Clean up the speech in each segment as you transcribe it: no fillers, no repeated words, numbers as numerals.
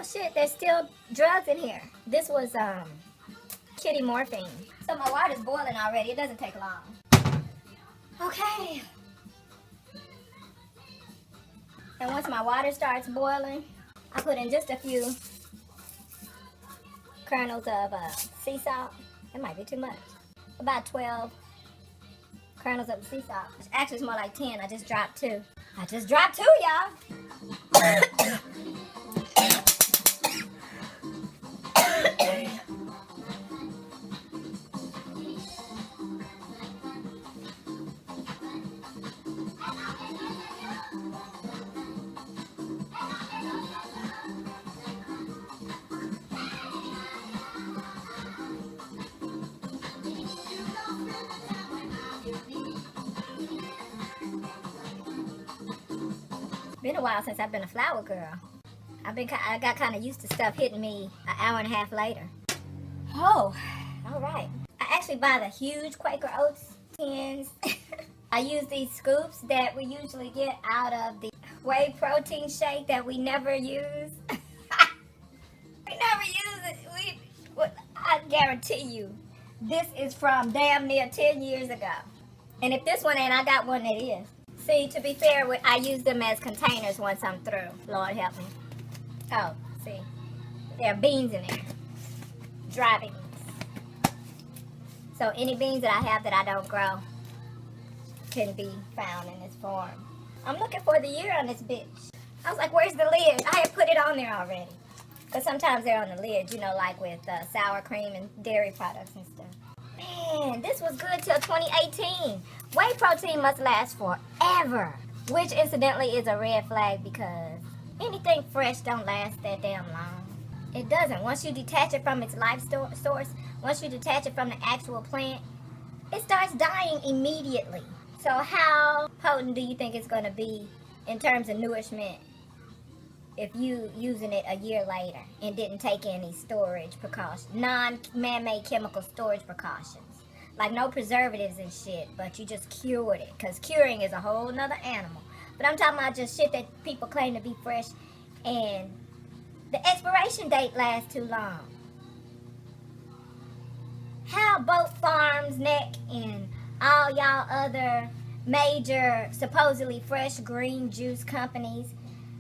Oh shit, there's still drugs in here. This was kitty morphine. So my water's boiling already. It doesn't take long. Okay. And once my water starts boiling, I put in just a few kernels of sea salt. It might be too much. About 12 kernels of sea salt. Actually, it's more like 10. I just dropped 2. I just dropped 2, y'all. Been a while since I've been a flower girl. I got kind of used to stuff hitting me an hour and a half later. Oh, all right. I actually buy the huge Quaker Oats tins. I use these scoops that we usually get out of the whey protein shake that we never use. We never use it. I guarantee you, this is from damn near 10 years ago. And if this one ain't, I got one that is. See, to be fair, I use them as containers once I'm through. Lord help me. Oh, see. There are beans in there. Dry beans. So any beans that I have that I don't grow can be found in this form. I'm looking for the year on this bitch. I was like, where's the lid? I had put it on there already. Because sometimes they're on the lid, you know, like with sour cream and dairy products and stuff. Man, this was good till 2018. Whey protein must last forever. Which, incidentally, is a red flag because anything fresh don't last that damn long. It doesn't. Once you detach it from its life source, once you detach it from the actual plant, it starts dying immediately. So how potent do you think it's going to be in terms of nourishment if you using it a year later and didn't take any storage precautions, non-man-made chemical storage precautions? Like no preservatives and shit, but you just cured it. Because curing is a whole nother animal. But I'm talking about just shit that people claim to be fresh and the expiration date lasts too long. How both Farms, Neck, and all y'all other major supposedly fresh green juice companies,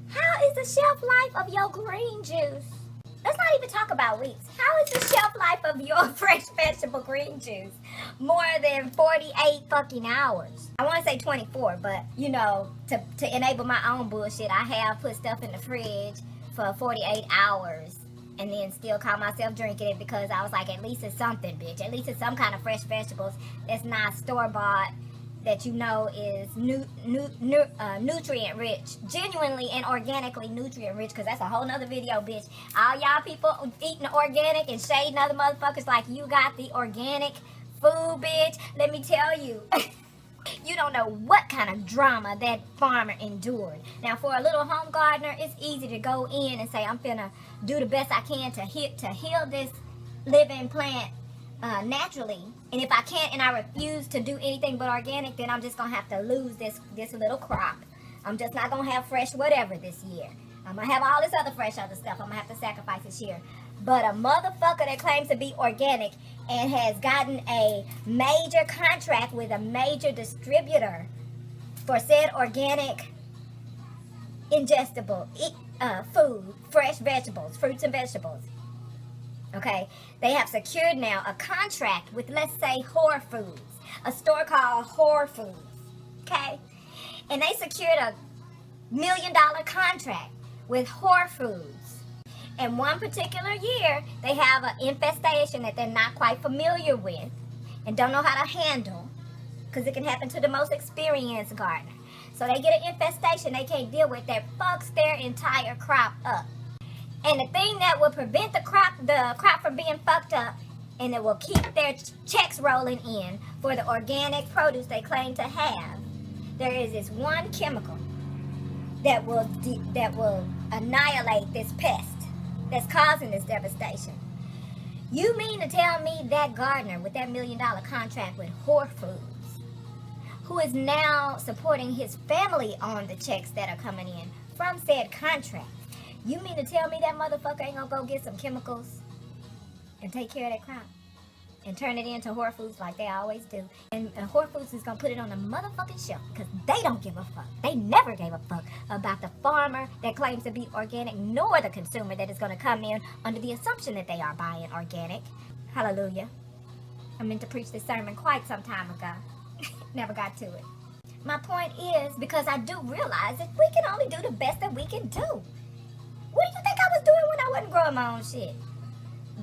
how is the shelf life of your green juice? Let's not even talk about weeks. How is the shelf life of your fresh vegetable green juice more than 48 fucking hours? I want to say 24, but you know, to enable my own bullshit, I have put stuff in the fridge for 48 hours and then still call myself drinking it because I was like, at least it's something, bitch. At least it's some kind of fresh vegetables that's not store-bought, that you know is nutrient rich, genuinely and organically nutrient rich, because that's a whole nother video, bitch. All y'all people eating organic and shading other motherfuckers like you got the organic food, bitch. Let me tell you, you don't know what kind of drama that farmer endured. Now, for a little home gardener, it's easy to go in and say, I'm finna do the best I can to heal this living plant naturally. And if I can't and I refuse to do anything but organic, then I'm just going to have to lose this little crop. I'm just not going to have fresh whatever this year. I'm going to have all this other fresh other stuff I'm going to have to sacrifice this year. But a motherfucker that claims to be organic and has gotten a major contract with a major distributor for said organic ingestible food, fresh vegetables, fruits and vegetables. Okay, they have secured now a contract with, let's say, Whole Foods, a store called Whole Foods, okay? And they secured a $1 million contract with Whole Foods. And one particular year, they have an infestation that they're not quite familiar with and don't know how to handle, because it can happen to the most experienced gardener. So they get an infestation they can't deal with that fucks their entire crop up. And the thing that will prevent the crop from being fucked up, and it will keep their checks rolling in for the organic produce they claim to have, there is this one chemical that will annihilate this pest that's causing this devastation. You mean to tell me that gardener with that $1 million contract with Whole Foods, who is now supporting his family on the checks that are coming in from said contract, You mean to tell me that motherfucker ain't gonna go get some chemicals and take care of that crop? And turn it into Whole Foods like they always do. And Whole Foods is gonna put it on the motherfucking shelf because they don't give a fuck. They never gave a fuck about the farmer that claims to be organic, nor the consumer that is gonna come in under the assumption that they are buying organic. Hallelujah. I meant to preach this sermon quite some time ago. Never got to it. My point is, because I do realize that we can only do the best that we can do. What do you think I was doing when I wasn't growing my own shit?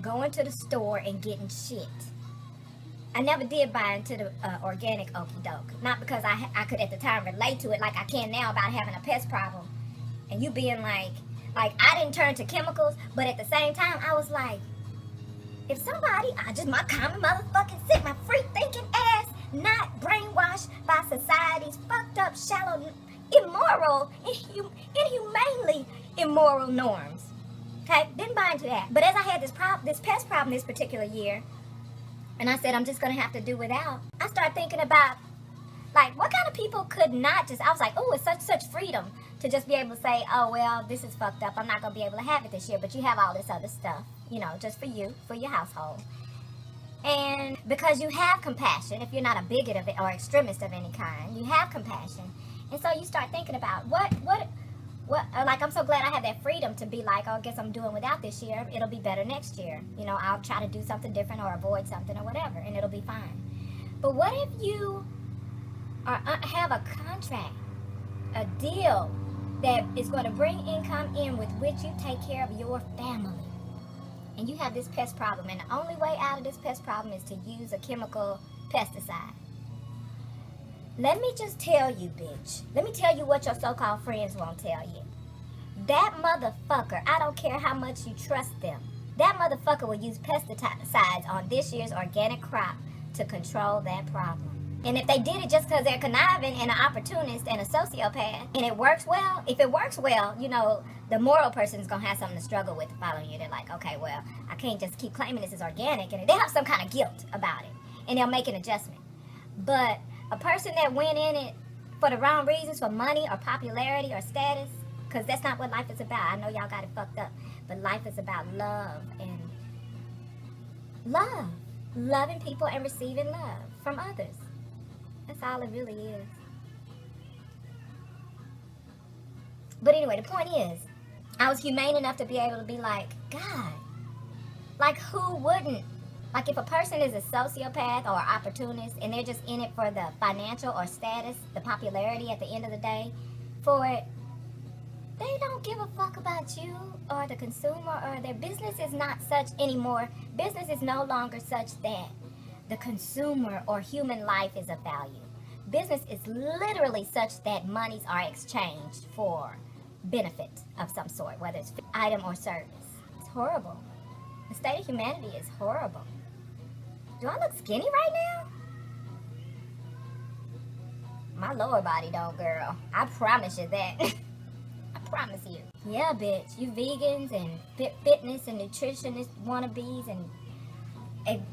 Going to the store and getting shit. I never did buy into the organic okie doke. Not because I could at the time relate to it like I can now about having a pest problem. And you being like I didn't turn to chemicals, but at the same time I was like, if somebody, my common motherfucking sick, my free thinking ass, not brainwashed by society's fucked up, shallow, immoral, inhumanely immoral norms. Okay, didn't buy into that. But as I had this pest problem this particular year, and I said I'm just gonna have to do without, I started thinking about like what kind of people could not just, I was like, oh, it's such freedom to just be able to say, oh well, this is fucked up, I'm not gonna be able to have it this year, but you have all this other stuff, you know, just for you, for your household. And because you have compassion, if you're not a bigot of it or extremist of any kind, you have compassion. And so you start thinking about what, like I'm so glad I have that freedom to be like, oh, I guess I'm doing without this year. It'll be better next year. You know, I'll try to do something different or avoid something or whatever, and it'll be fine. But what if you have a contract, a deal that is going to bring income in with which you take care of your family? And you have this pest problem, and the only way out of this pest problem is to use a chemical pesticide. Let me just tell you, bitch. Let me tell you what your so-called friends won't tell you. That motherfucker, I don't care how much you trust them, that motherfucker will use pesticides on this year's organic crop to control that problem. And if they did it just because they're conniving and an opportunist and a sociopath, and it works well, if it works well, you know, the moral person is going to have something to struggle with following you. They're like, okay, well, I can't just keep claiming this is organic. And they have some kind of guilt about it. And they'll make an adjustment. But a person that went in it for the wrong reasons, for money or popularity or status, because that's not what life is about. I know y'all got it fucked up. But life is about love and love. Loving people and receiving love from others. That's all it really is. But anyway, the point is, I was humane enough to be able to be like, God, like who wouldn't? Like if a person is a sociopath or opportunist and they're just in it for the financial or status, the popularity at the end of the day, for it, they don't give a fuck about you or the consumer, or their business is not such anymore. Business is no longer such that the consumer or human life is of value. Business is literally such that monies are exchanged for benefit of some sort, whether it's item or service. It's horrible. The state of humanity is horrible. Do I look skinny right now? My lower body don't, girl. I promise you that. I promise you. Yeah, bitch. You vegans and fitness and nutritionist wannabes and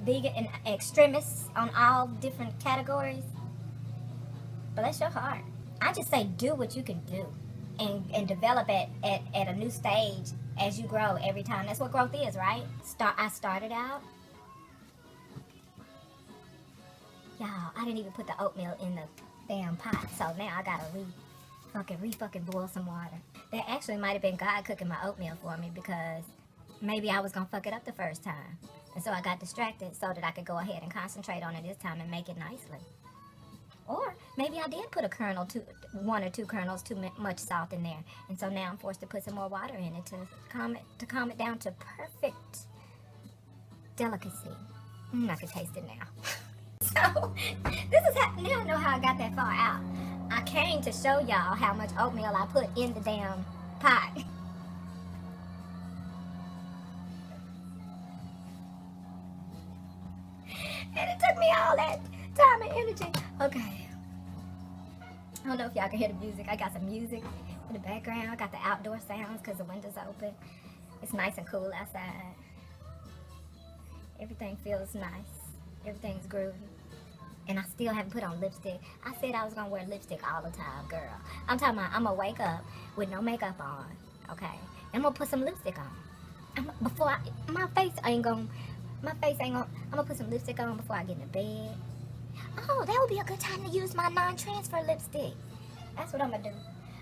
vegan and extremists on all different categories. Bless your heart. I just say do what you can do and develop at a new stage as you grow every time. That's what growth is, right? I started out. Y'all, I didn't even put the oatmeal in the damn pot, so now I gotta fucking boil some water. That actually might have been God cooking my oatmeal for me, because maybe I was gonna fuck it up the first time. And so I got distracted so that I could go ahead and concentrate on it this time and make it nicely. Or maybe I did put one or two kernels too much salt in there. And so now I'm forced to put some more water in it to calm it down to perfect delicacy. I can taste it now. So this is how, now I know how I got that far out. I came to show y'all how much oatmeal I put in the damn pot. And it took me all that time and energy. Okay. I don't know if y'all can hear the music. I got some music in the background. I got the outdoor sounds because the window's open. It's nice and cool outside. Everything feels nice. Everything's groovy. And I still haven't put on lipstick. I said I was going to wear lipstick all the time, girl. I'm talking about I'm going to wake up with no makeup on, okay? I'm gonna put some lipstick on. My face ain't gonna, I'm gonna put some lipstick on before I get into bed. Oh, that would be a good time to use my non-transfer lipstick. That's what I'm gonna do.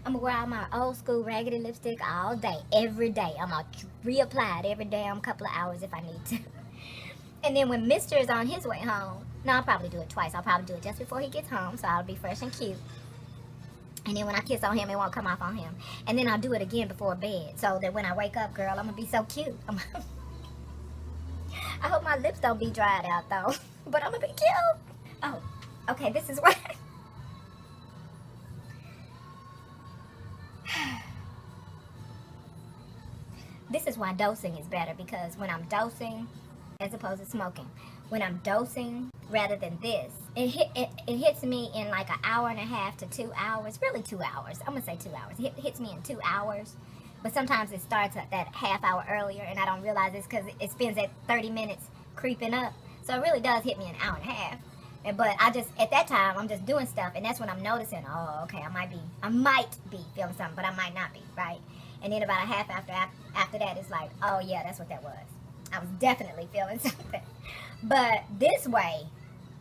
I'm gonna wear out my old school raggedy lipstick all day, every day. I'm gonna reapply it every damn couple of hours if I need to. And then when Mr. is on his way home, no, I'll probably do it twice. I'll probably do it just before he gets home, so I'll be fresh and cute. And then when I kiss on him, it won't come off on him. And then I'll do it again before bed, so that when I wake up, girl, I'm gonna be so cute. I hope my lips don't be dried out though, but I'm gonna be cute. Oh, okay, this is why. This is why dosing is better, because when I'm dosing, as opposed to smoking, when I'm dosing rather than this, it hits me in like an hour and a half to 2 hours, really 2 hours. I'm gonna say 2 hours. It hits me in 2 hours, but sometimes it starts at that half hour earlier, and I don't realize it's because it spends at 30 minutes creeping up. So it really does hit me an hour and a half. But I just, at that time, I'm just doing stuff, and that's when I'm noticing, oh, okay, I might be feeling something, but I might not be, right? And then about a half after that, it's like, oh yeah, that's what that was. I was definitely feeling something. But this way,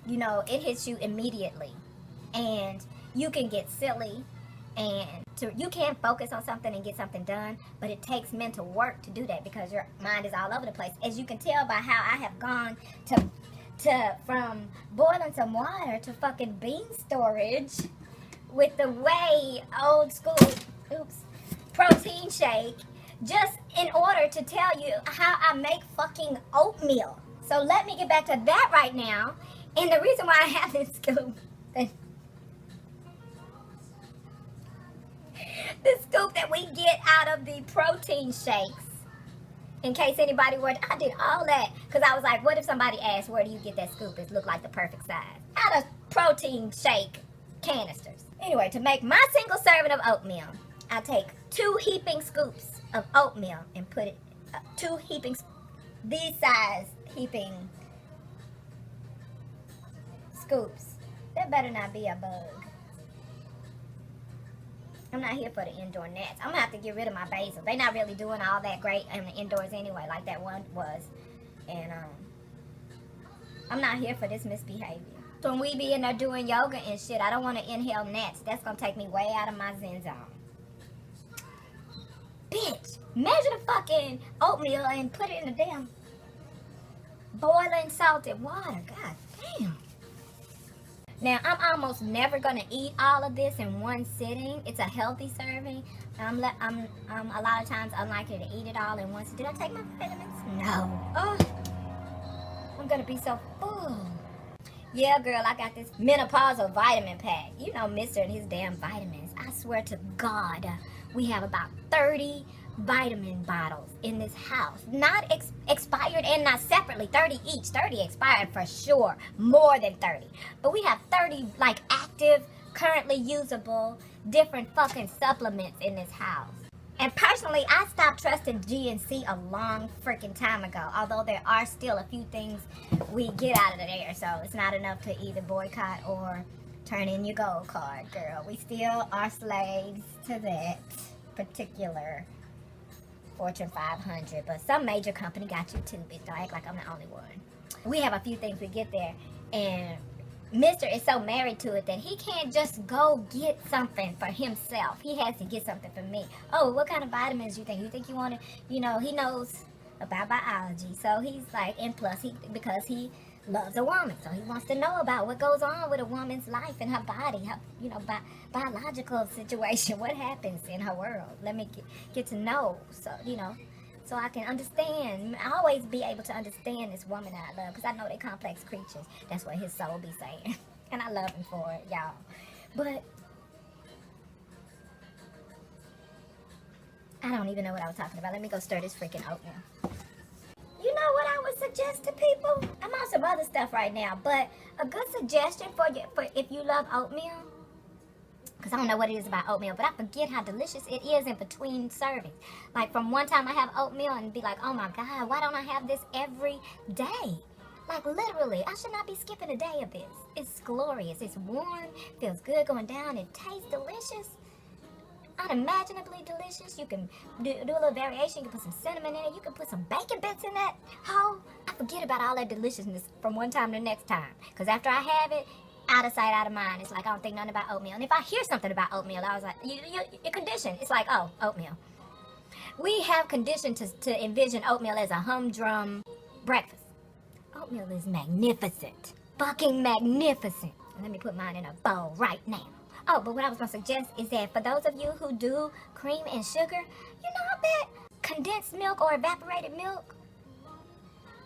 you know, it hits you immediately, and you can get silly, and you can focus on something and get something done, but it takes mental work to do that because your mind is all over the place. As you can tell by how I have gone to from boiling some water to fucking bean storage with the way old school protein shake, just in order to tell you how I make fucking oatmeal. So let me get back to that right now. And the reason why I have this scoop, the scoop that we get out of the protein shakes, in case anybody were, I did all that because I was like, what if somebody asked, where do you get that scoop? It looked like the perfect size. Out of protein shake canisters. Anyway, to make my single serving of oatmeal, I take 2 heaping scoops of oatmeal and put it, 2 heaping, these size heaping scoops. That better not be a bug. I'm not here for the indoor gnats. I'm gonna have to get rid of my basil. They're not really doing all that great in the indoors anyway, like that one was. And I'm not here for this misbehavior. So when we be in there doing yoga and shit, I don't want to inhale gnats. That's gonna take me way out of my zen zone. Bitch, measure the fucking oatmeal and put it in the damn boiling salted water. God damn. Now, I'm almost never gonna eat all of this in one sitting. It's a healthy serving. I'm a lot of times unlikely to eat it all in one sitting. Did I take my vitamins? No. Oh, I'm gonna be so full. Yeah, girl, I got this menopausal vitamin pack. You know, Mr. and his damn vitamins. I swear to God, we have about 30 vitamin bottles in this house. Not expired and not separately. 30 each. 30 expired for sure. More than 30. But we have 30 like active, currently usable, different fucking supplements in this house. And personally, I stopped trusting GNC a long freaking time ago. Although there are still a few things we get out of there. So it's not enough to either boycott or turn in your gold card, girl. We still are slaves to that particular Fortune 500, but some major company got you too, bitch. Don't act like I'm the only one. We have a few things we get there, and Mr. is so married to it that he can't just go get something for himself. He has to get something for me. Oh, what kind of vitamins you think? You think you want to, you know, he knows about biology, so he's like, and plus because he loves a woman, so he wants to know about what goes on with a woman's life and her body, her, you know, biological situation, what happens in her world. Let me get to know, so, you know, so I can understand. I always be able to understand this woman that I love, because I know they're complex creatures. That's what his soul be saying, and I love him for it, y'all. But I don't even know what I was talking about. Let me go stir this freaking oatmeal. You know what I would suggest to people? I'm on some other stuff right now, but a good suggestion for if you love oatmeal, because I don't know what it is about oatmeal, but I forget how delicious it is in between servings. Like from one time I have oatmeal and be like, oh my God, why don't I have this every day? Like literally, I should not be skipping a day of this. It's glorious, it's warm, feels good going down, it tastes delicious. unimaginably delicious. You can do a little variation. You can put some cinnamon in it. You can put some bacon bits in that. Oh, I forget about all that deliciousness from one time to the next time. Because after I have it, out of sight, out of mind. It's like I don't think nothing about oatmeal. And if I hear something about oatmeal, I was like, you're conditioned. It's like, oh, oatmeal. We have conditioned to envision oatmeal as a humdrum breakfast. Oatmeal is magnificent. Fucking magnificent. And let me put mine in a bowl right now. Oh, but what I was going to suggest is that for those of you who do cream and sugar, I bet condensed milk or evaporated milk,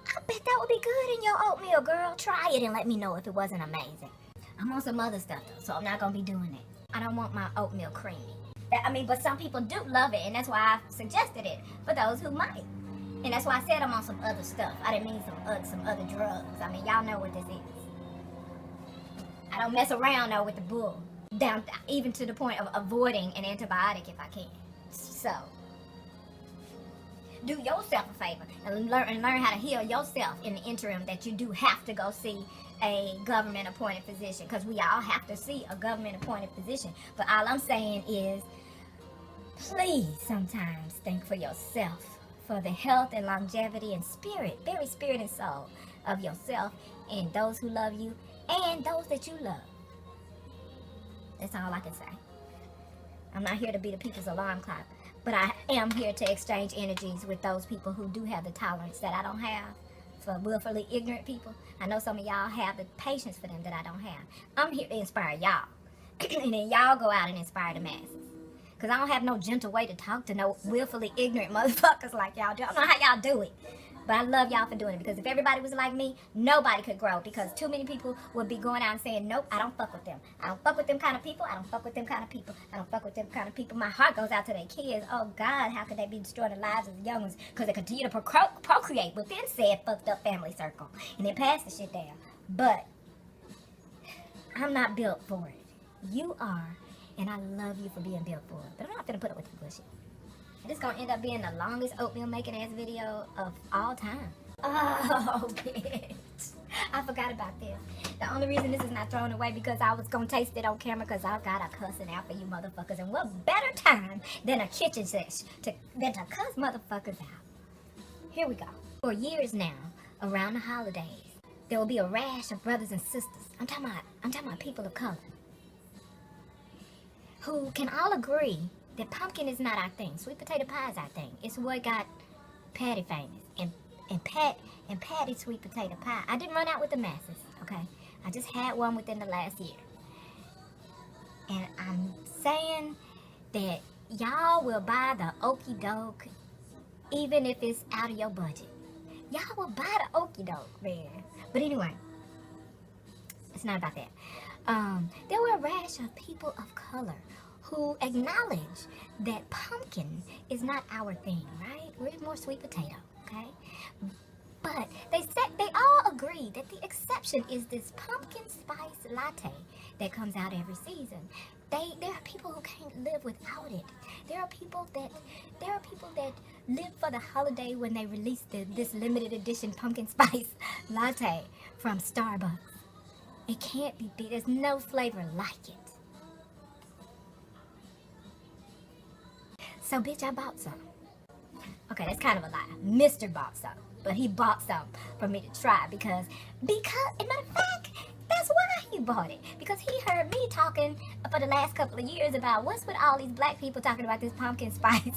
I bet that would be good in your oatmeal, girl. Try it and let me know if it wasn't amazing. I'm on some other stuff, though, so I'm not going to be doing it. I don't want my oatmeal creamy. But some people do love it, and that's why I suggested it for those who might. And that's why I said I'm on some other stuff. I didn't mean some other drugs. Y'all know what this is. I don't mess around, though, with the bull. Down, even to the point of avoiding an antibiotic if I can. So, do yourself a favor and learn how to heal yourself in the interim that you do have to go see a government-appointed physician, because we all have to see a government-appointed physician. But all I'm saying is, please sometimes think for yourself, for the health and longevity and spirit, very spirit and soul of yourself and those who love you and those that you love. That's all I can say. I'm not here to be the people's alarm clock, but I am here to exchange energies with those people who do have the tolerance that I don't have for willfully ignorant people. I know some of y'all have the patience for them that I don't have. I'm here to inspire y'all. And then y'all go out and inspire the masses. Because I don't have no gentle way to talk to no willfully ignorant motherfuckers like y'all do. I don't know how y'all do it. But I love y'all for doing it, because if everybody was like me, nobody could grow, because too many people would be going out and saying, nope, I don't fuck with them. I don't fuck with them kind of people. I don't fuck with them kind of people. I don't fuck with them kind of people. My heart goes out to their kids. Oh, God, how could they be destroying the lives of the young ones? Because they continue to procreate within said fucked up family circle. And then pass the shit down. But I'm not built for it. You are, and I love you for being built for it. But I'm not going to put up with the bullshit. This is going to end up being the longest oatmeal making ass video of all time. Oh, bitch. I forgot about this. The only reason this is not thrown away because I was going to taste it on camera, because I got a cussing out for you motherfuckers. And what better time than a kitchen sesh than to cuss motherfuckers out. Here we go. For years now, around the holidays, there will be a rash of brothers and sisters. I'm talking about people of color, who can all agree that pumpkin is not our thing. Sweet potato pie is our thing. It's what got Patty famous. And Patty sweet potato pie. I didn't run out with the masses, okay? I just had one within the last year. And I'm saying that y'all will buy the okie doke even if it's out of your budget. Y'all will buy the okie doke, man. But anyway, it's not about that. There were a rash of people of color who acknowledge that pumpkin is not our thing, right? We're more sweet potato, okay? But they all agree that the exception is this pumpkin spice latte that comes out every season. There are people who can't live without it. There are people that live for the holiday when they release this limited edition pumpkin spice latte from Starbucks. It can't be beat. There's no flavor like it. So, bitch, I bought some. Okay, that's kind of a lie. Mr. bought some. But he bought some for me to try because, as a matter of fact, that's why he bought it. Because he heard me talking for the last couple of years about what's with all these black people talking about this pumpkin spice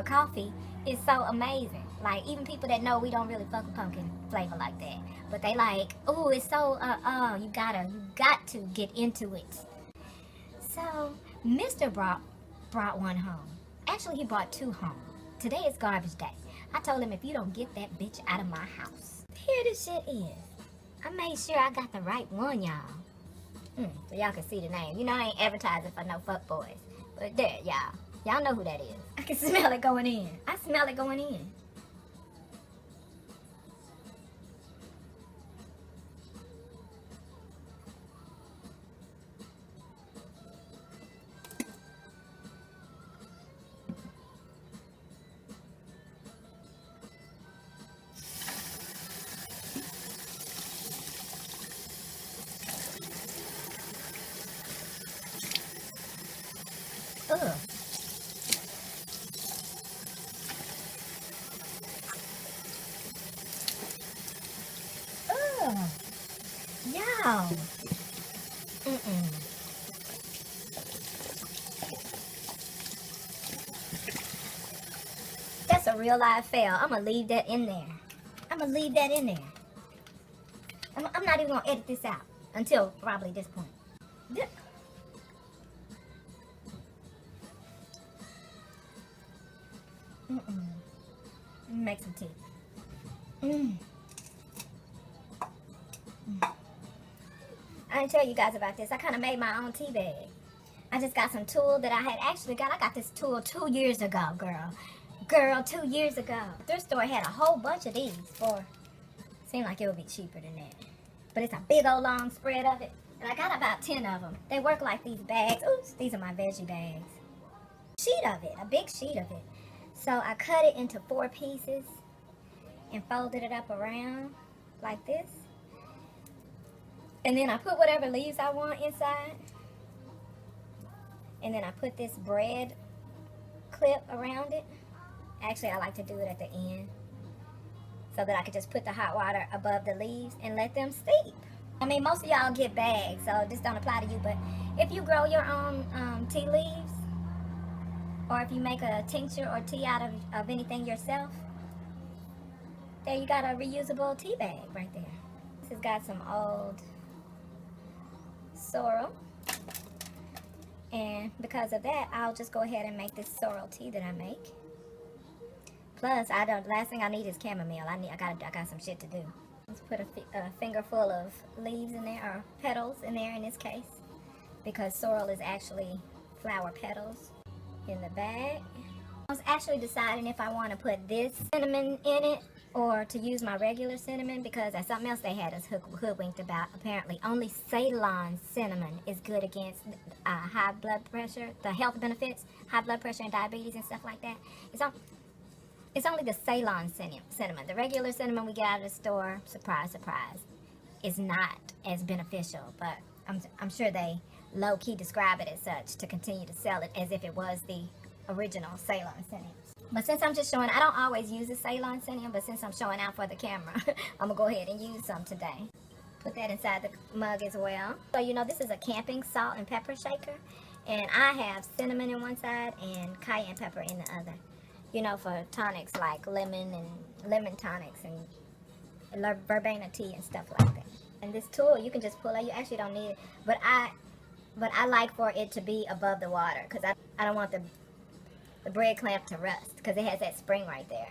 coffee. It's so amazing. Like, even people that know we don't really fuck with pumpkin flavor like that. But they like, oh, it's so, you got to get into it. So, Mr. brought one home. Actually, he brought two home. Today is garbage day. I told him, if you don't get that bitch out of my house. Here this shit is. I made sure I got the right one, y'all. So y'all can see the name. You know, I ain't advertising for no fuck boys. But there, y'all. Y'all know who that is. I can smell it going in. I smell it going in. Ugh. Wow. That's a real live fail. I'm gonna leave that in there. I'm gonna leave that in there. I'm not even gonna edit this out until probably this point. Make some tea. I didn't tell you guys about this. I kind of made my own tea bag. I just got some tool that I had actually got. I got this tool 2 years ago, girl. Girl, 2 years ago. The thrift store had a whole bunch of these for, seemed like it would be cheaper than that. But it's a big old long spread of it. And I got about 10 of them. They work like these bags. Oops, these are my veggie bags. Sheet of it, a big sheet of it. So I cut it into 4 pieces and folded it up around like this. And then I put whatever leaves I want inside. And then I put this bread clip around it. Actually, I like to do it at the end so that I could just put the hot water above the leaves and let them steep. I mean, most of y'all get bags, so this don't apply to you, but if you grow your own tea leaves, or if you make a tincture or tea out of anything yourself, there you got a reusable tea bag right there. This has got some old sorrel, and because of that, I'll just go ahead and make this sorrel tea that I make. Plus, last thing I need is chamomile. I got some shit to do. Let's put a finger full of leaves in there, or petals in there in this case, because sorrel is actually flower petals in the bag. I was actually deciding if I want to put this cinnamon in it or to use my regular cinnamon, because that's something else they had us hoodwinked about. Apparently, only Ceylon cinnamon is good against high blood pressure, the health benefits, high blood pressure and diabetes and stuff like that. It's only the Ceylon cinnamon. The regular cinnamon we get out of the store, surprise, surprise, is not as beneficial. But I'm sure they low-key describe it as such to continue to sell it as if it was the original Ceylon cinnamon. But since I'm just showing, I don't always use the Ceylon cinnamon, but since I'm showing out for the camera, I'm going to go ahead and use some today. Put that inside the mug as well. So, you know, this is a camping salt and pepper shaker. And I have cinnamon in one side and cayenne pepper in the other. You know, for tonics like lemon tonics and verbena tea and stuff like that. And this tool, you can just pull it. You actually don't need it. But I like for it to be above the water, because I don't want the bread clamp to rust, because it has that spring right there.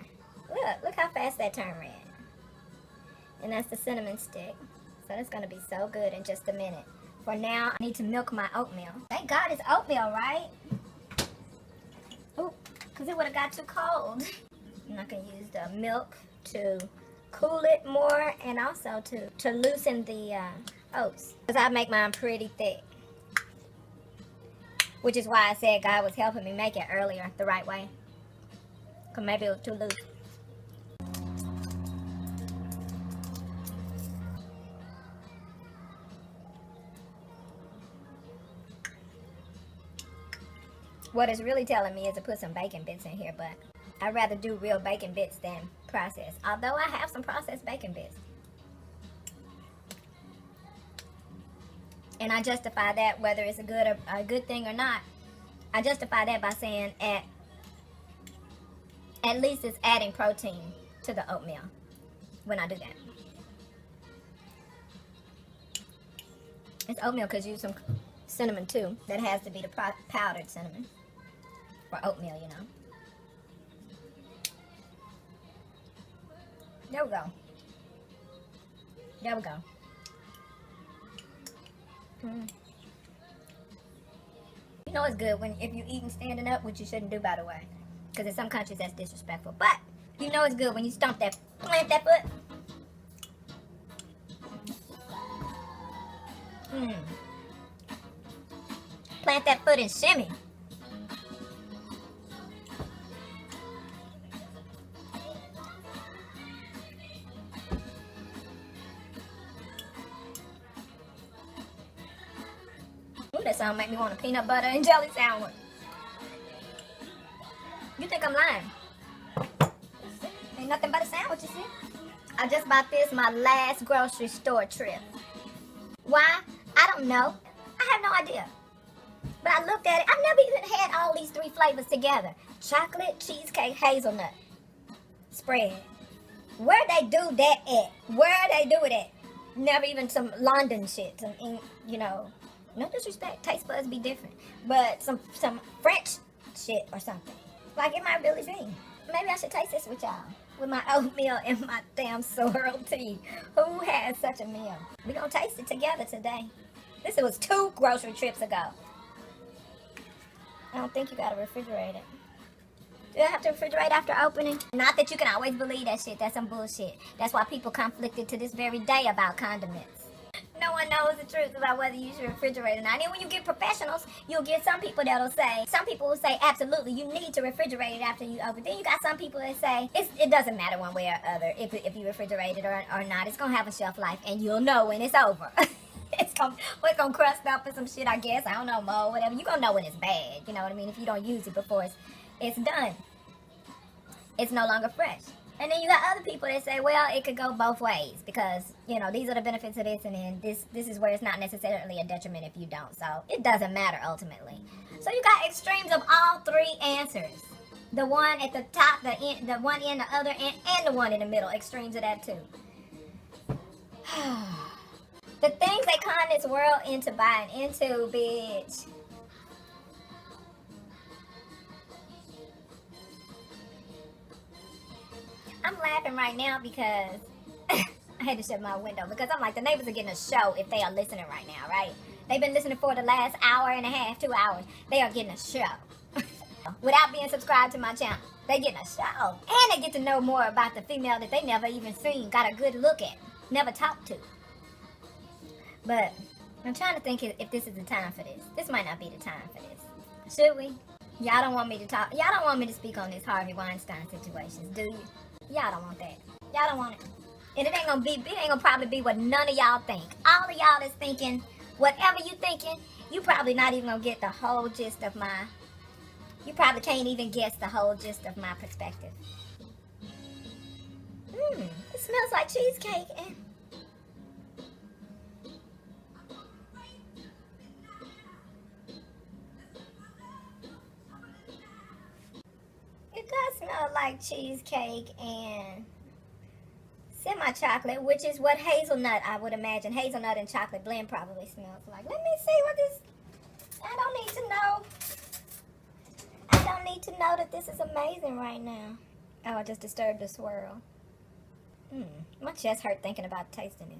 Look how fast that turned red. And that's the cinnamon stick. So it's going to be so good in just a minute. For now, I need to milk my oatmeal. Thank God it's oatmeal, right? Ooh, because it would have got too cold. I'm not going to use the milk to cool it more, and also to loosen the oats, because I make mine pretty thick. Which is why I said God was helping me make it earlier the right way. Because maybe it was too loose. What it's really telling me is to put some bacon bits in here, but I'd rather do real bacon bits than processed. Although I have some processed bacon bits. And I justify that, whether it's a good thing or not. I justify that by saying at least it's adding protein to the oatmeal when I do that. It's oatmeal because you use some cinnamon too. That has to be the powdered cinnamon for oatmeal, you know. There we go. There we go. You know it's good if you eating standing up, which you shouldn't do, by the way, because in some countries that's disrespectful. But you know it's good when you plant that foot. Plant that foot and shimmy. Ooh, that sound make me want a peanut butter and jelly sandwich. You think I'm lying? Ain't nothing but a sandwich, you see? I just bought this my last grocery store trip. Why? I don't know. I have no idea. But I looked at it. I've never even had all these three flavors together. Chocolate, cheesecake, hazelnut spread. Where they do that at? Where they do it at? Never even some London shit. Some, you know, no disrespect. Taste buds be different. But some French shit or something. Like it might really be. Maybe I should taste this with y'all. With my oatmeal and my damn sorrel tea. Who has such a meal? We gonna taste it together today. This was 2 grocery trips ago. I don't think you gotta refrigerate it. Do I have to refrigerate after opening? Not that you can always believe that shit. That's some bullshit. That's why people conflicted to this very day about condiments. No one knows the truth about whether you should refrigerate or not. And then when you get professionals, you'll get some people that'll say, some people will say, absolutely, you need to refrigerate it after you open. Then you got some people that say, it doesn't matter one way or other if you refrigerate it or not. It's going to have a shelf life, and you'll know when it's over. It's gonna crust up and some shit, I guess. I don't know, mold, whatever. You're going to know when it's bad. You know what I mean? If you don't use it before it's done. It's no longer fresh. And then you got other people that say, well, it could go both ways because, you know, these are the benefits of this, and then this is where it's not necessarily a detriment if you don't. So it doesn't matter ultimately. So you got extremes of all 3 answers. The one at the top, the one in the other end, and the one in the middle. Extremes of that too. The things they con this world into buying into, bitch. I'm laughing right now because I had to shut my window because I'm like, the neighbors are getting a show if they are listening right now, right? They've been listening for the last hour and a half, 2 hours. They are getting a show. Without being subscribed to my channel. They getting a show. And they get to know more about the female that they never even seen, got a good look at, never talked to. But I'm trying to think if this is the time for this. This might not be the time for this. Should we? Y'all don't want me to talk. Y'all don't want me to speak on this Harvey Weinstein situation, do you? Y'all don't want that. Y'all don't want it. And it ain't gonna probably be what none of y'all think. All of y'all is thinking, whatever you thinking, you probably not even gonna get the whole gist of you probably can't even guess the whole gist of my perspective. It smells like cheesecake and it does smell like cheesecake and semi-chocolate, which is what hazelnut, I would imagine. Hazelnut and chocolate blend probably smells like. Let me see what this... I don't need to know. I don't need to know that this is amazing right now. Oh, I just disturbed the swirl. My chest hurt thinking about tasting it.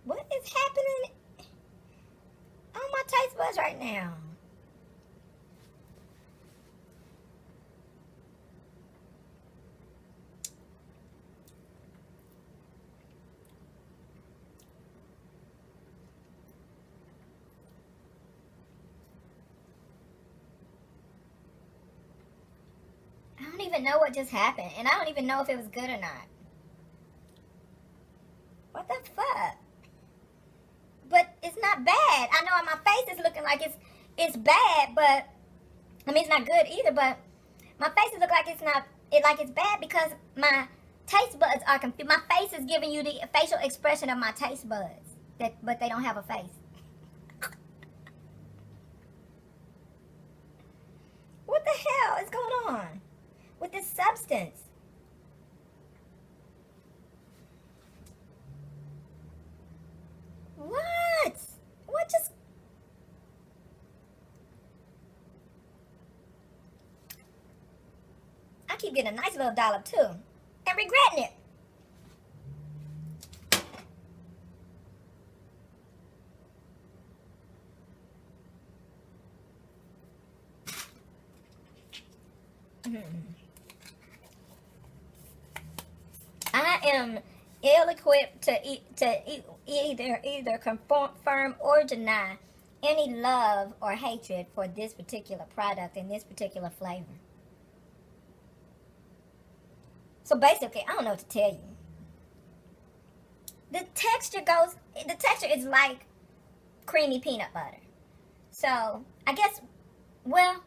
What is happening on my taste buds right now? I don't even know what just happened, and I don't even know if it was good or not. What the fuck? But it's not bad. I know my face is looking like it's bad, but I mean it's not good either. But my face is look like it's bad because my taste buds are confused. My face is giving you the facial expression of my taste buds, but they don't have a face. What the hell is going on with this substance? What just... I keep getting a nice little dollop too. And regretting it. I am ill-equipped to either confirm or deny any love or hatred for this particular product and this particular flavor. So basically, I don't know what to tell you. The texture is like creamy peanut butter. So, I guess, well,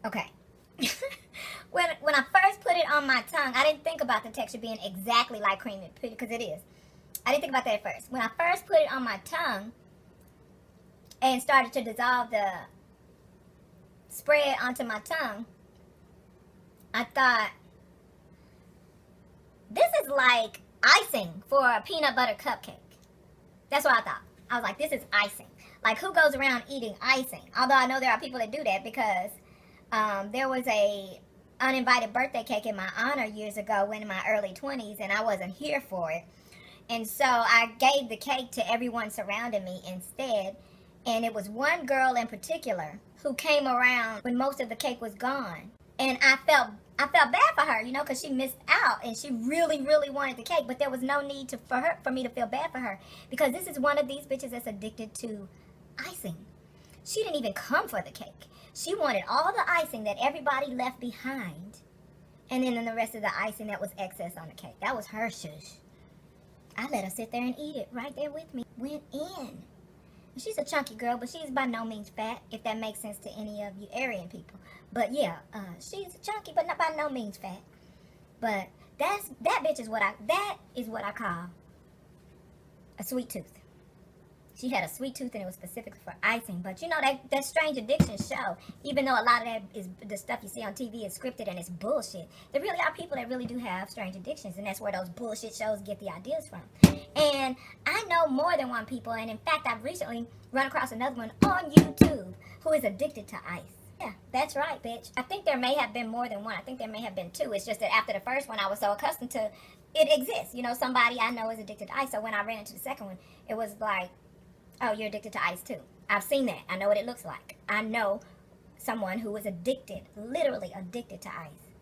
okay. when I first put it on my tongue, I didn't think about the texture being exactly like creamy, because it is. I didn't think about that at first. When I first put it on my tongue and started to dissolve the spread onto my tongue, I thought, this is like icing for a peanut butter cupcake. That's what I thought. I was like, this is icing. Like, who goes around eating icing? Although I know there are people that do that, because there was a uninvited birthday cake in my honor years ago when in my early 20s, and I wasn't here for it. And so I gave the cake to everyone surrounding me instead. And it was one girl in particular who came around when most of the cake was gone. And I felt bad for her, you know, because she missed out and she really, really wanted the cake. But there was no need for me to feel bad for her, because this is one of these bitches that's addicted to icing. She didn't even come for the cake. She wanted all the icing that everybody left behind, and then the rest of the icing that was excess on the cake. That was her shush. I let her sit there and eat it right there with me. Went in. She's a chunky girl, but she's by no means fat, if that makes sense to any of you Aryan people. But yeah, she's chunky, but not by no means fat. But that is what I call a sweet tooth. She had a sweet tooth, and it was specific for icing. But you know, that Strange Addiction show, even though a lot of that is the stuff you see on TV is scripted and it's bullshit, there really are people that really do have strange addictions, and that's where those bullshit shows get the ideas from. And I know more than one people, and in fact, I've recently run across another one on YouTube who is addicted to ice. Yeah, that's right, bitch. I think there may have been more than one. I think there may have been two. It's just that after the first one, I was so accustomed to it exists. You know, somebody I know is addicted to ice. So when I ran into the second one, it was like, oh, you're addicted to ice too. I've seen that. I know what it looks like. I know someone who is addicted, literally addicted to ice.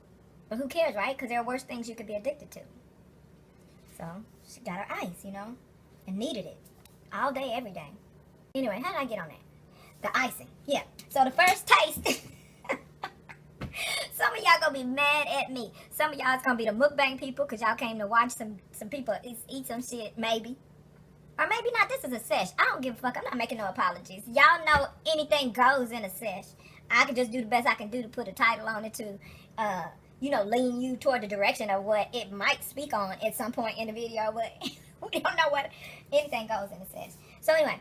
But who cares, right? Because there are worse things you could be addicted to. So she got her ice, you know, and needed it all day, every day. Anyway, how did I get on that? The icing. Yeah. So the first taste. Some of y'all gonna be mad at me. Some of y'all is gonna be the mukbang people, because y'all came to watch some people eat some shit, maybe. Or maybe not. This is a sesh. I don't give a fuck. I'm not making no apologies. Y'all know anything goes in a sesh. I can just do the best I can do to put a title on it to, you know, lean you toward the direction of what it might speak on at some point in the video. But we don't know what anything goes in a sesh. So anyway,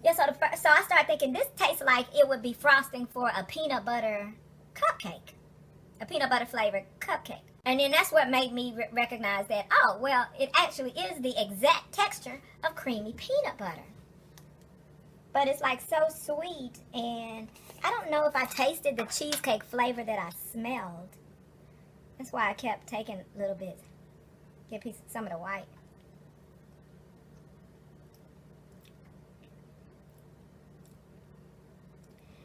yeah. So I started thinking, this tastes like it would be frosting for a peanut butter cupcake, a peanut butter flavored cupcake. And then that's what made me recognize that, oh, well, it actually is the exact texture of creamy peanut butter. But it's like so sweet, and I don't know if I tasted the cheesecake flavor that I smelled. That's why I kept taking little bits. Get some of the white.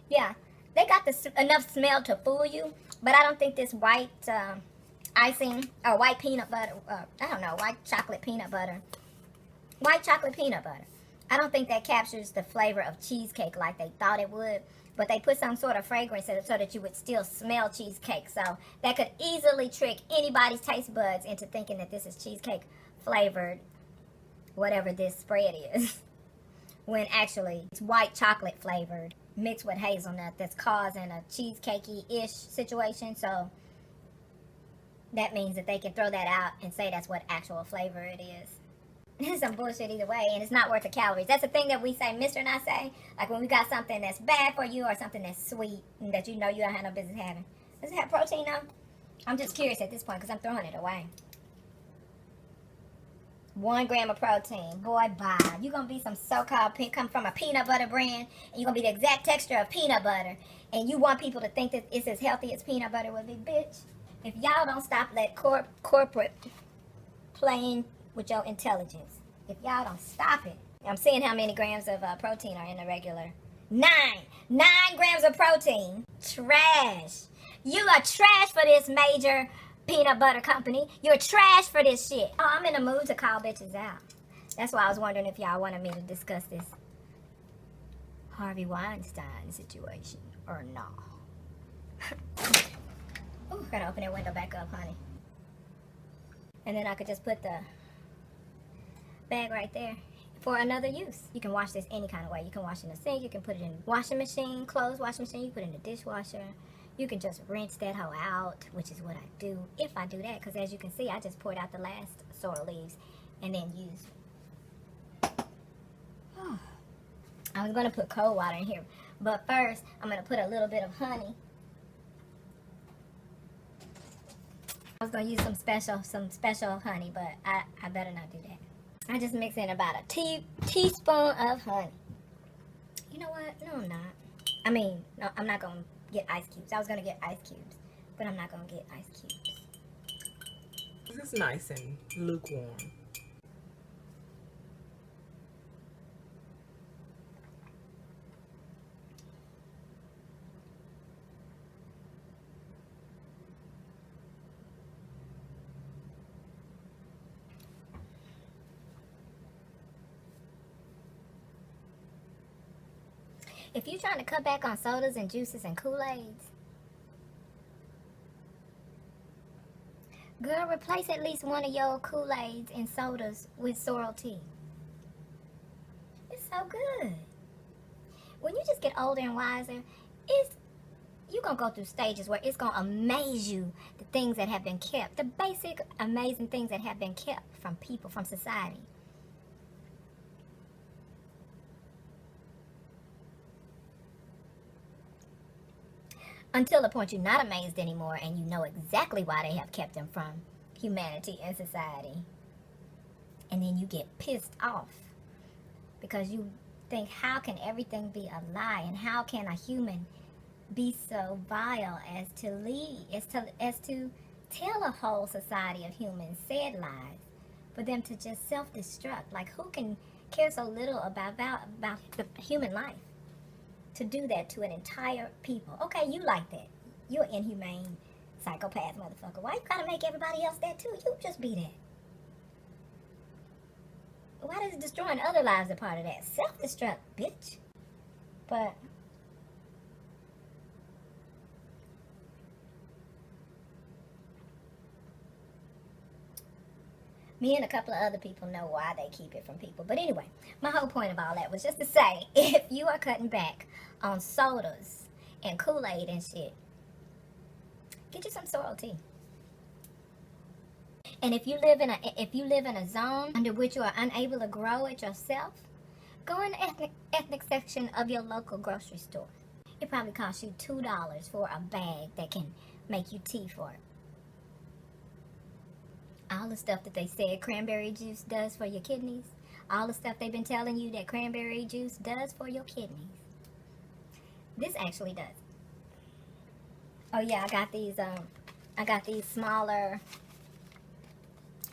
Yeah, they got enough smell to fool you, but I don't think this white icing or white peanut butter, I don't know, white chocolate peanut butter. White chocolate peanut butter. I don't think that captures the flavor of cheesecake like they thought it would, but they put some sort of fragrance in it so that you would still smell cheesecake. So that could easily trick anybody's taste buds into thinking that this is cheesecake flavored, whatever this spread is, when actually it's white chocolate flavored mixed with hazelnut that's causing a cheesecakey-ish situation. So that means that they can throw that out and say that's what actual flavor it is. It's some bullshit either way, and it's not worth the calories. That's the thing that we say, Mr. and I say, like when we got something that's bad for you or something that's sweet and that you know you don't have no business having. Does it have protein though? I'm just curious at this point because I'm throwing it away. 1 gram of protein. Boy, bye. You're going to be some so-called, come from a peanut butter brand, and you're going to be the exact texture of peanut butter, and you want people to think that it's as healthy as peanut butter would be. Bitch, if y'all don't stop let corporate playing with your intelligence, if y'all don't stop it. I'm seeing how many grams of protein are in the regular. 9 grams of protein. Trash. You are trash for this major peanut butter company. You're trash for this shit. Oh, I'm in the mood to call bitches out. That's why I was wondering if y'all wanted me to discuss this Harvey Weinstein situation or no. Ooh, gotta open that window back up, honey. And then I could just put the bag right there for another use. You can wash this any kind of way. You can wash in the sink, you can put it in the washing machine, clothes washing machine, you put it in the dishwasher. You can just rinse that hoe out, which is what I do if I do that, because as you can see, I just poured out the last sorrel leaves and then used. I was gonna put cold water in here, but first I'm gonna put a little bit of honey. I was gonna use some special honey, but I better not do that. I just mix in about a teaspoon of honey. You know what? No, I'm not. I mean, no, I'm not gonna get ice cubes. I was gonna get ice cubes, but I'm not gonna get ice cubes. It's nice and lukewarm. If you're trying to cut back on sodas and juices and Kool-Aids, girl, replace at least one of your Kool-Aids and sodas with sorrel tea. It's so good. When you just get older and wiser, you're going to go through stages where it's going to amaze you the things that have been kept. The basic amazing things that have been kept from people, from society. Until the point you're not amazed anymore and you know exactly why they have kept them from humanity and society. And then you get pissed off because you think, how can everything be a lie? And how can a human be so vile as to lead, as to tell a whole society of humans said lies for them to just self-destruct? Like, who can care so little about the human life? To do that to an entire people. Okay, you like that. You're an inhumane psychopath motherfucker. Why you gotta make everybody else that too? You just be that. Why does destroying other lives a part of that? Self-destruct, bitch. But me and a couple of other people know why they keep it from people. But anyway, my whole point of all that was just to say, if you are cutting back on sodas and Kool-Aid and shit, get you some sorrel tea. And if you live in a zone under which you are unable to grow it yourself, go in the ethnic section of your local grocery store. It probably costs you $2 for a bag that can make you tea for it. All the stuff that they said cranberry juice does for your kidneys. All the stuff they've been telling you that cranberry juice does for your kidneys. This actually does. Oh yeah, I got these smaller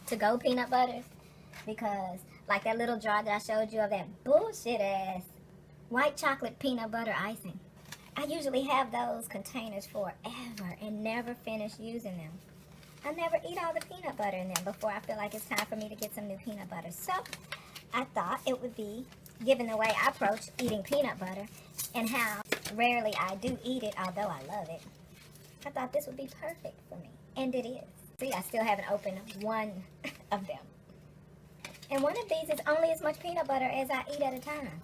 to-go peanut butters because like that little jar that I showed you of that bullshit ass white chocolate peanut butter icing. I usually have those containers forever and never finish using them. I never eat all the peanut butter in them before I feel like it's time for me to get some new peanut butter. So I thought it would be, given the way I approach eating peanut butter and how rarely I do eat it, although I love it, I thought this would be perfect for me. And it is. See, I still haven't opened one of them. And one of these is only as much peanut butter as I eat at a time.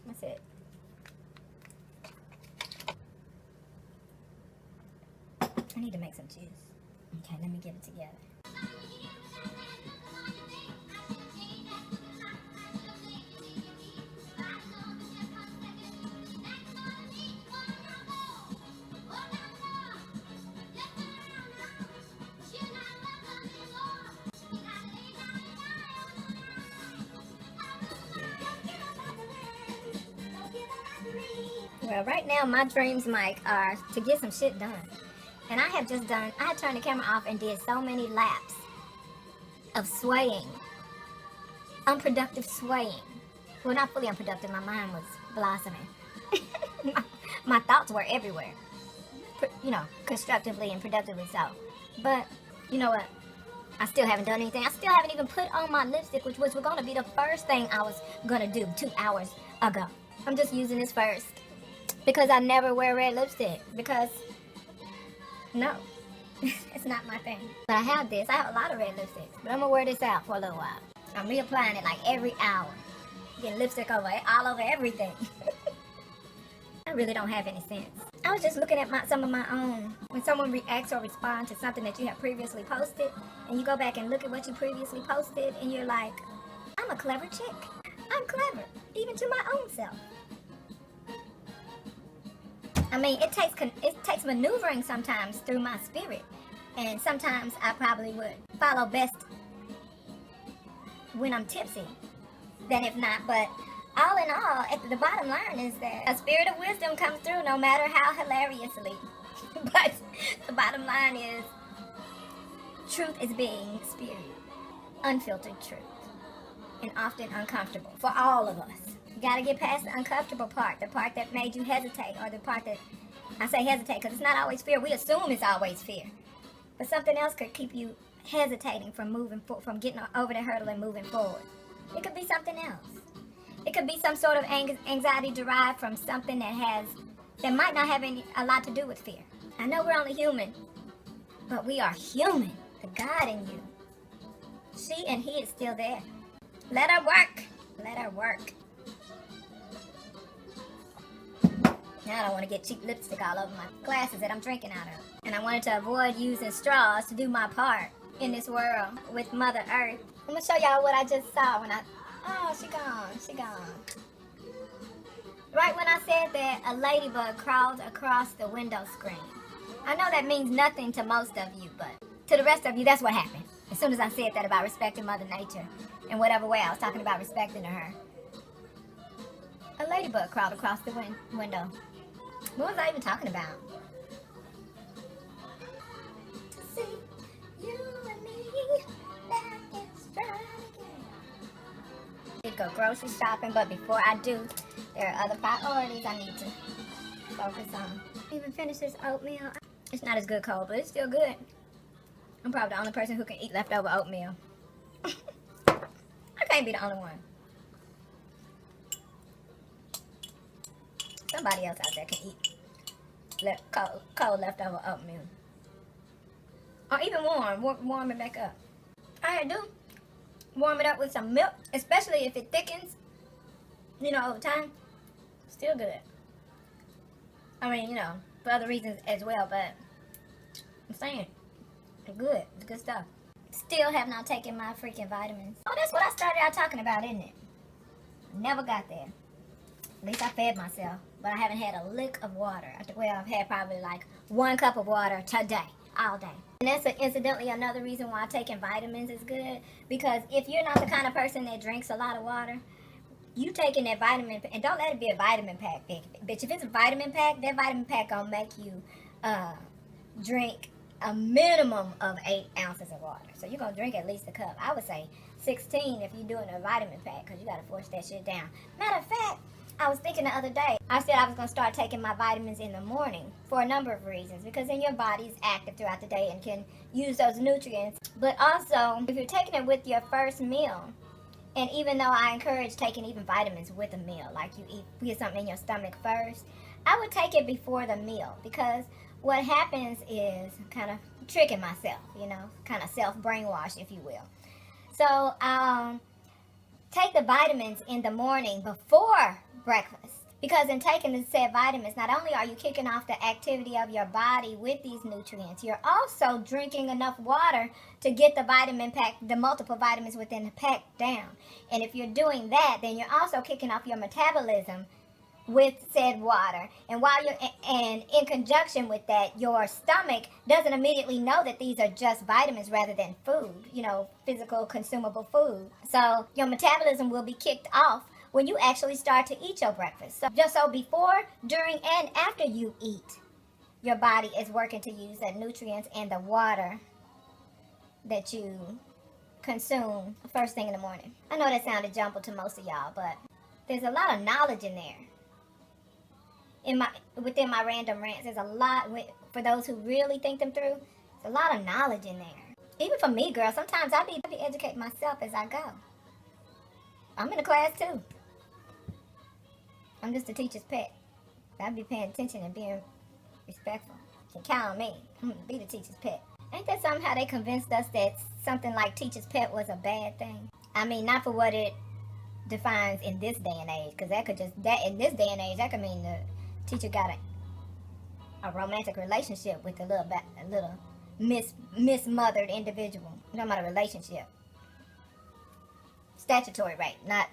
That's it. I need to make some juice. Okay, let me get it together. Well, right now my dreams, Mike, are to get some shit done. And I had turned the camera off and did so many laps of swaying. Unproductive swaying. Well, not fully unproductive. My mind was blossoming. my thoughts were everywhere. You know, constructively and productively so. But, you know what? I still haven't done anything. I still haven't even put on my lipstick, which was going to be the first thing I was going to do 2 hours ago. I'm just using this first because I never wear red lipstick because no, it's not my thing. But I have this. I have a lot of red lipsticks, but I'm gonna wear this out for a little while. I'm reapplying it like every hour. Getting lipstick over all over everything. I really don't have any sense. I was just looking at some of my own. When someone reacts or responds to something that you have previously posted, and you go back and look at what you previously posted, and you're like, I'm a clever chick. I'm clever, even to my own self. I mean, it takes maneuvering sometimes through my spirit, and sometimes I probably would follow best when I'm tipsy than if not. But all in all, the bottom line is that a spirit of wisdom comes through no matter how hilariously. But the bottom line is truth is being spewed, unfiltered truth, and often uncomfortable for all of us. You gotta get past the uncomfortable part, the part that made you hesitate, or the part that, I say hesitate because it's not always fear. We assume it's always fear. But something else could keep you hesitating from from getting over the hurdle and moving forward. It could be something else. It could be some sort of anxiety derived from something that might not have a lot to do with fear. I know we're only human, but we are human. The God in you. She and he is still there. Let her work. Let her work. Now I don't want to get cheap lipstick all over my glasses that I'm drinking out of. And I wanted to avoid using straws to do my part in this world with Mother Earth. I'm going to show y'all what I just saw when oh, she gone. Right when I said that, a ladybug crawled across the window screen. I know that means nothing to most of you, but to the rest of you, that's what happened. As soon as I said that about respecting Mother Nature, in whatever way I was talking about respecting her, a ladybug crawled across the window. What was I even talking about? See, you and me, back in stride again. I need to go grocery shopping, but before I do, there are other priorities I need to focus on. Even finish this oatmeal. It's not as good cold, but it's still good. I'm probably the only person who can eat leftover oatmeal. I can't be the only one. Somebody else out there can eat cold leftover oatmeal. Or even warm it back up. I do warm it up with some milk, especially if it thickens, over time. Still good. I mean, for other reasons as well, but I'm saying, it's good. It's good stuff. Still have not taken my freaking vitamins. Oh, that's what I started out talking about, isn't it? Never got there. At least I fed myself, but I haven't had a lick of water. Well, I've had probably like 1 cup of water today, all day. And that's incidentally another reason why taking vitamins is good, because if you're not the kind of person that drinks a lot of water, you taking that vitamin, and don't let it be a vitamin pack, bitch. If it's a vitamin pack, that vitamin pack gonna make you drink a minimum of 8 ounces of water. So you're gonna drink at least a cup. I would say 16 if you're doing a vitamin pack, because you gotta force that shit down. Matter of fact, I was thinking the other day, I said I was going to start taking my vitamins in the morning for a number of reasons. Because then your body's active throughout the day and can use those nutrients. But also, if you're taking it with your first meal, and even though I encourage taking even vitamins with a meal, like you get something in your stomach first, I would take it before the meal. Because what happens is kind of tricking myself, kind of self-brainwash, if you will. So, take the vitamins in the morning before breakfast, because in taking the said vitamins, not only are you kicking off the activity of your body with these nutrients, you're also drinking enough water to get the vitamin pack, the multiple vitamins within the pack down. And if you're doing that, then you're also kicking off your metabolism with said water. And and in conjunction with that, your stomach doesn't immediately know that these are just vitamins rather than food, physical consumable food. So your metabolism will be kicked off when you actually start to eat your breakfast. So before, during, and after you eat, your body is working to use the nutrients and the water that you consume first thing in the morning. I know that sounded jumbled to most of y'all, but there's a lot of knowledge in there. Within my random rants, there's a lot, for those who really think them through, there's a lot of knowledge in there. Even for me, girl, sometimes I be educating myself as I go. I'm in a class too. I'm just a teacher's pet. I'll be paying attention and being respectful. You can count on me. I'm gonna be the teacher's pet. Ain't that somehow they convinced us that something like teacher's pet was a bad thing? I mean, not for what it defines in this day and age, because that could just, that in this day and age, that could mean the teacher got a romantic relationship with a little mismothered individual. I'm talking about a relationship. Statutory rape, not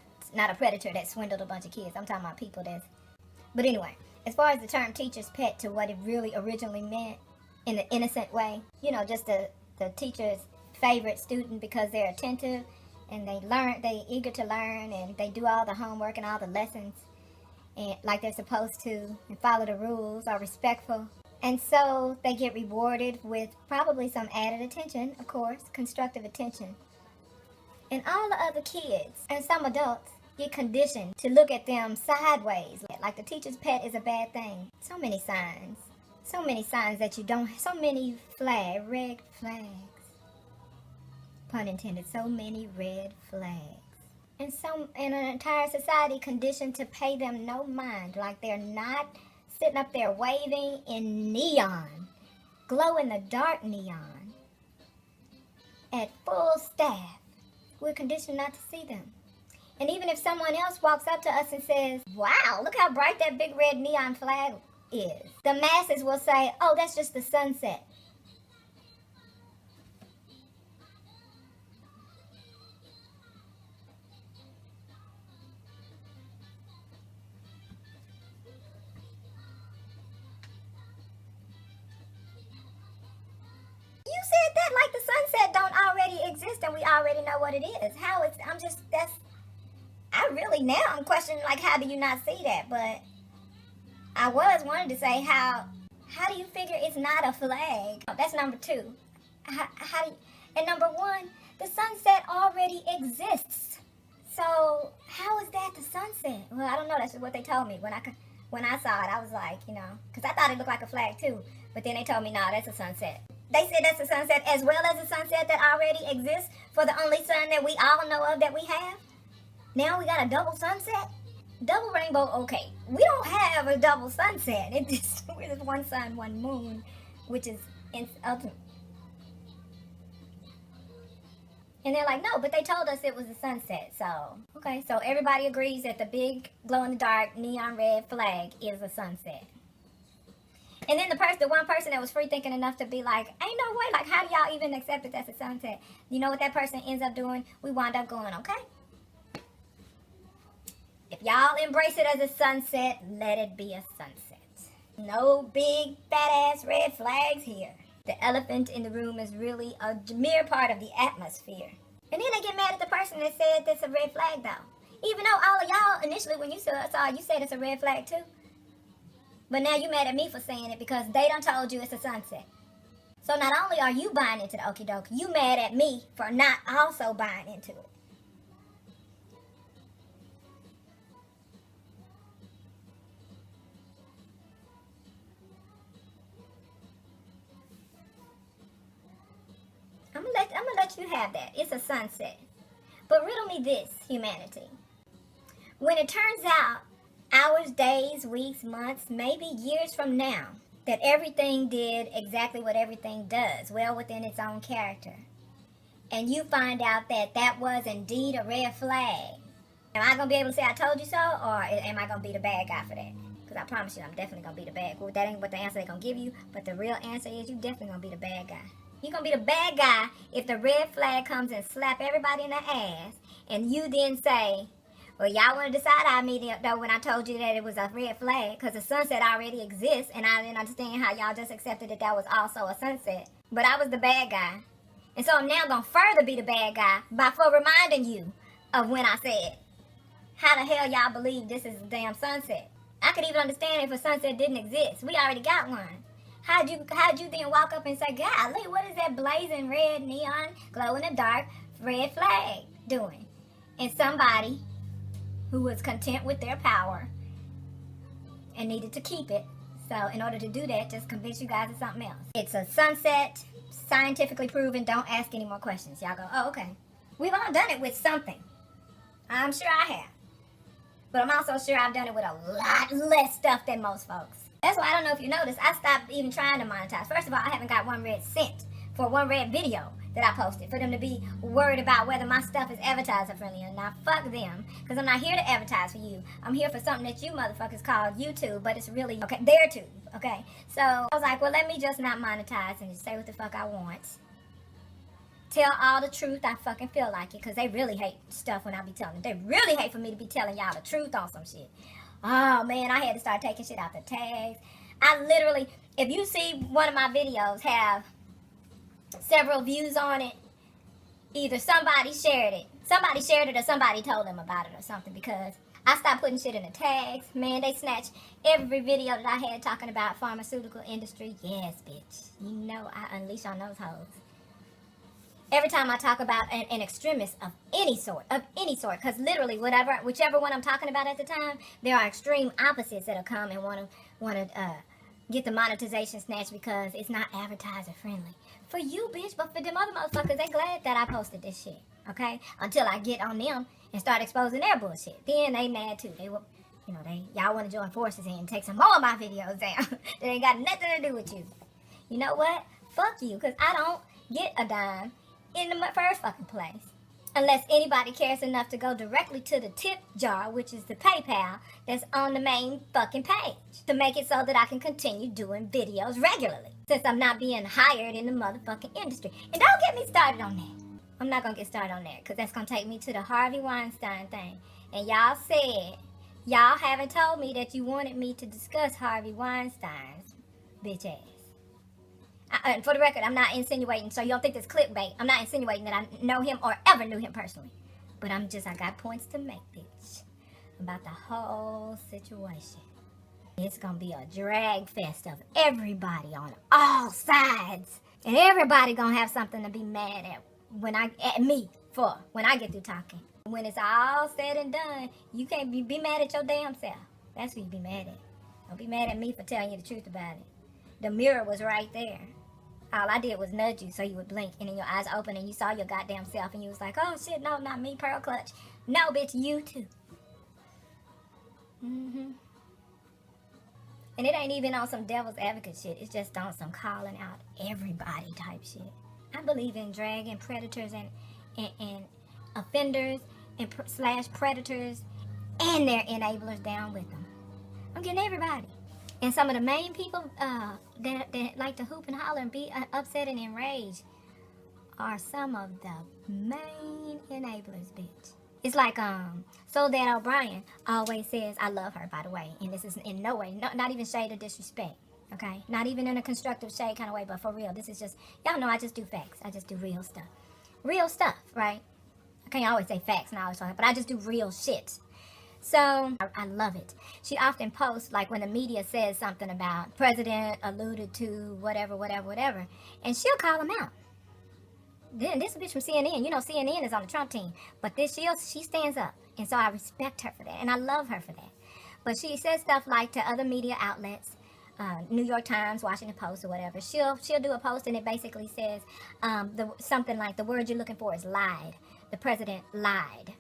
a predator that swindled a bunch of kids. I'm talking about people that's... But anyway, as far as the term teacher's pet to what it really originally meant in an innocent way, you know, just the teacher's favorite student because they're attentive and they eager to learn and they do all the homework and all the lessons and like they're supposed to and follow the rules, are respectful. And so they get rewarded with probably some added attention, of course, constructive attention. And all the other kids and some adults get conditioned to look at them sideways. Like the teacher's pet is a bad thing. So many signs. So many signs that you don't, so many red flags. Pun intended, so many red flags. And an entire society conditioned to pay them no mind. Like they're not sitting up there waving in neon, glow in the dark neon, at full staff. We're conditioned not to see them. And even if someone else walks up to us and says, wow, look how bright that big red neon flag is, the masses will say, oh, that's just the sunset. You said that like the sunset don't already exist and we already know what it is. I'm questioning, like, how do you not see that? But I wanted to say, how do you figure it's not a flag? That's number two. And number one, the sunset already exists. So how is that the sunset? Well, I don't know. That's just what they told me. When I saw it, I was like, you know, because I thought it looked like a flag too. But then they told me, no, that's a sunset. They said that's a sunset as well as a sunset that already exists for the only sun that we all know of that we have. Now we got a double sunset? Double rainbow, okay. We don't have a double sunset. We're just one sun, one moon, which is ultimate. And they're like, no, but they told us it was a sunset. So, okay, so everybody agrees that the big glow-in-the-dark neon red flag is a sunset. And then the one person that was free thinking enough to be like, ain't no way, like, how do y'all even accept that that's a sunset? You know what that person ends up doing? We wind up going, okay. If y'all embrace it as a sunset, let it be a sunset. No big fat-ass red flags here. The elephant in the room is really a mere part of the atmosphere. And then they get mad at the person that said that's a red flag, though. Even though all of y'all, initially when you saw it, you said it's a red flag, too. But now you mad at me for saying it because they done told you it's a sunset. So not only are you buying into the okie doke, you mad at me for not also buying into it. I'm gonna let you have that. It's a sunset. But riddle me this, humanity. When it turns out, hours, days, weeks, months, maybe years from now, that everything did exactly what everything does, well within its own character, and you find out that that was indeed a red flag, am I gonna be able to say I told you so, or am I gonna be the bad guy for that? Because I promise you, I'm definitely gonna be the bad guy. That ain't what the answer they're gonna give you, but the real answer is you definitely gonna be the bad guy. You're going to be the bad guy if the red flag comes and slap everybody in the ass, and you then say, well, y'all want to decide I mean though when I told you that it was a red flag, because the sunset already exists, and I didn't understand how y'all just accepted that that was also a sunset. But I was the bad guy. And so I'm now going to further be the bad guy for reminding you of when I said, how the hell y'all believe this is a damn sunset? I could even understand if a sunset didn't exist. We already got one. How'd you then walk up and say, golly, what is that blazing red neon glow in the dark red flag doing? And somebody who was content with their power and needed to keep it. So in order to do that, just convince you guys of something else. It's a sunset, scientifically proven. Don't ask any more questions. Y'all go, oh, okay. We've all done it with something. I'm sure I have. But I'm also sure I've done it with a lot less stuff than most folks. That's why I don't know if you noticed, I stopped even trying to monetize. First of all, I haven't got one red cent for one red video that I posted for them to be worried about whether my stuff is advertiser friendly or not. Fuck them, because I'm not here to advertise for you. I'm here for something that you motherfuckers call YouTube, but it's really, okay, their tube, okay? So I was like, well, let me just not monetize and just say what the fuck I want. Tell all the truth, I fucking feel like it, because they really hate stuff when I be telling them. They really hate for me to be telling y'all the truth on some shit. Oh man, I had to start taking shit out the tags. I literally, if you see one of my videos have several views on it, either somebody shared it or somebody told them about it or something, because I stopped putting shit in the tags. Man, they snatched every video that I had talking about pharmaceutical industry. Yes, bitch. You know I unleash on those hoes. Every time I talk about an extremist of any sort, because literally whichever one I'm talking about at the time, there are extreme opposites that'll come and want to get the monetization snatched because it's not advertiser friendly. For you, bitch, but for them other motherfuckers, they glad that I posted this shit, okay? Until I get on them and start exposing their bullshit. Then they mad too. They will, y'all want to join forces and take some more of my videos down. That ain't got nothing to do with you. You know what? Fuck you, because I don't get a dime in the first fucking place. Unless anybody cares enough to go directly to the tip jar, which is the PayPal that's on the main fucking page, to make it so that I can continue doing videos regularly, since I'm not being hired in the motherfucking industry. And don't get me started on that. I'm not gonna get started on that, because that's gonna take me to the Harvey Weinstein thing. And y'all said, y'all haven't told me that you wanted me to discuss Harvey Weinstein's bitch ass. And for the record, I'm not insinuating, so you don't think this clickbait. I'm not insinuating that I know him or ever knew him personally. But I got points to make, bitch, about the whole situation. It's gonna be a drag fest of everybody on all sides. And everybody gonna have something to be mad at me for when I get through talking. When it's all said and done, you can't be mad at your damn self. That's who you be mad at. Don't be mad at me for telling you the truth about it. The mirror was right there. All I did was nudge you so you would blink, and then your eyes open and you saw your goddamn self and you was like, oh shit, no, not me, pearl clutch. No, bitch, you too. And it ain't even on some devil's advocate shit. It's just on some calling out everybody type shit. I believe in dragging predators and offenders and slash predators and their enablers down with them. I'm getting everybody. And some of the main people that like to hoop and holler and be upset and enraged are some of the main enablers, bitch. It's like Soledad O'Brien always says, I love her, by the way. And this is in no way, not even shade or disrespect, okay? Not even in a constructive shade kind of way, but for real. This is just, y'all know I just do facts. I just do real stuff. Real stuff, right? I can't always say facts and always talk, but I just do real shit. So, I love it. She often posts, like, when the media says something about president alluded to whatever, and she'll call them out. Then this bitch from CNN, CNN is on the Trump team, but she stands up, and so I respect her for that, and I love her for that. But she says stuff like to other media outlets, New York Times, Washington Post, or whatever. She'll do a post, and it basically says something like, the word you're looking for is lied. The president lied,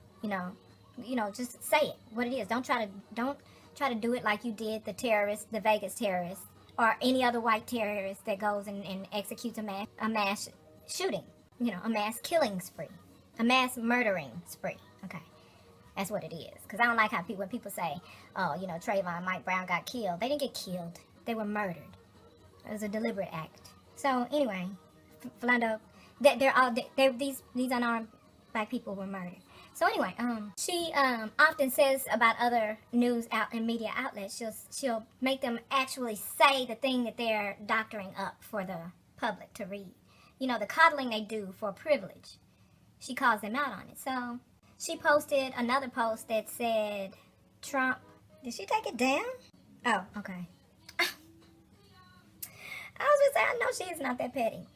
just say it, what it is. Don't try to do it like you did the Vegas terrorist, or any other white terrorist that goes and executes a mass shooting, a mass killing spree, a mass murdering spree. Okay, that's what it is. Because I don't like how when people say, oh, Trayvon and Mike Brown got killed. They didn't get killed. They were murdered. It was a deliberate act. So anyway, Philando, these unarmed black people were murdered. So anyway, she often says about other news and media outlets, she'll make them actually say the thing that they're doctoring up for the public to read. The coddling they do for privilege. She calls them out on it. So she posted another post that said, Trump, did she take it down? Oh, okay. I was just saying, I know she is not that petty.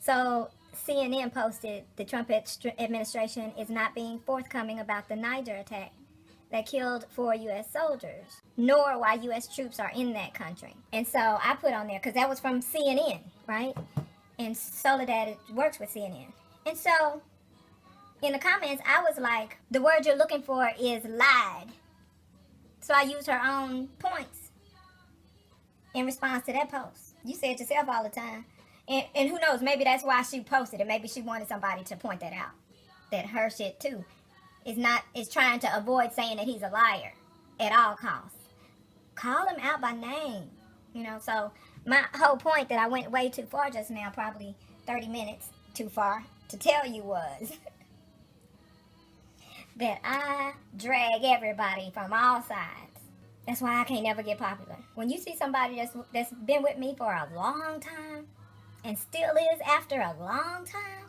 So CNN posted the Trump administration is not being forthcoming about the Niger attack that killed 4 U.S. soldiers, nor why U.S. troops are in that country. And so I put on there, because that was from CNN, right? And Soledad works with CNN. And so in the comments, I was like, the word you're looking for is lied. So I used her own points in response to that post. You say it yourself all the time. And who knows, maybe that's why she posted it. Maybe she wanted somebody to point that out. That her shit too is trying to avoid saying that he's a liar at all costs. Call him out by name. You know, so my whole point that I went way too far just now, probably 30 minutes too far to tell you was that I drag everybody from all sides. That's why I can't never get popular. When you see somebody that's been with me for a long time and still is after a long time,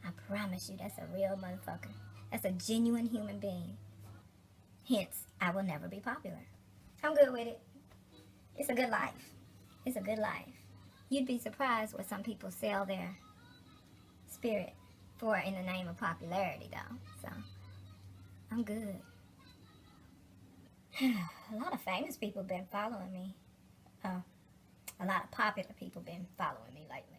I promise you that's a real motherfucker. That's a genuine human being. Hence, I will never be popular. I'm good with it. It's a good life. It's a good life. You'd be surprised what some people sell their spirit for in the name of popularity, though. So, I'm good. A lot of famous people been following me. A lot of popular people been following me lately.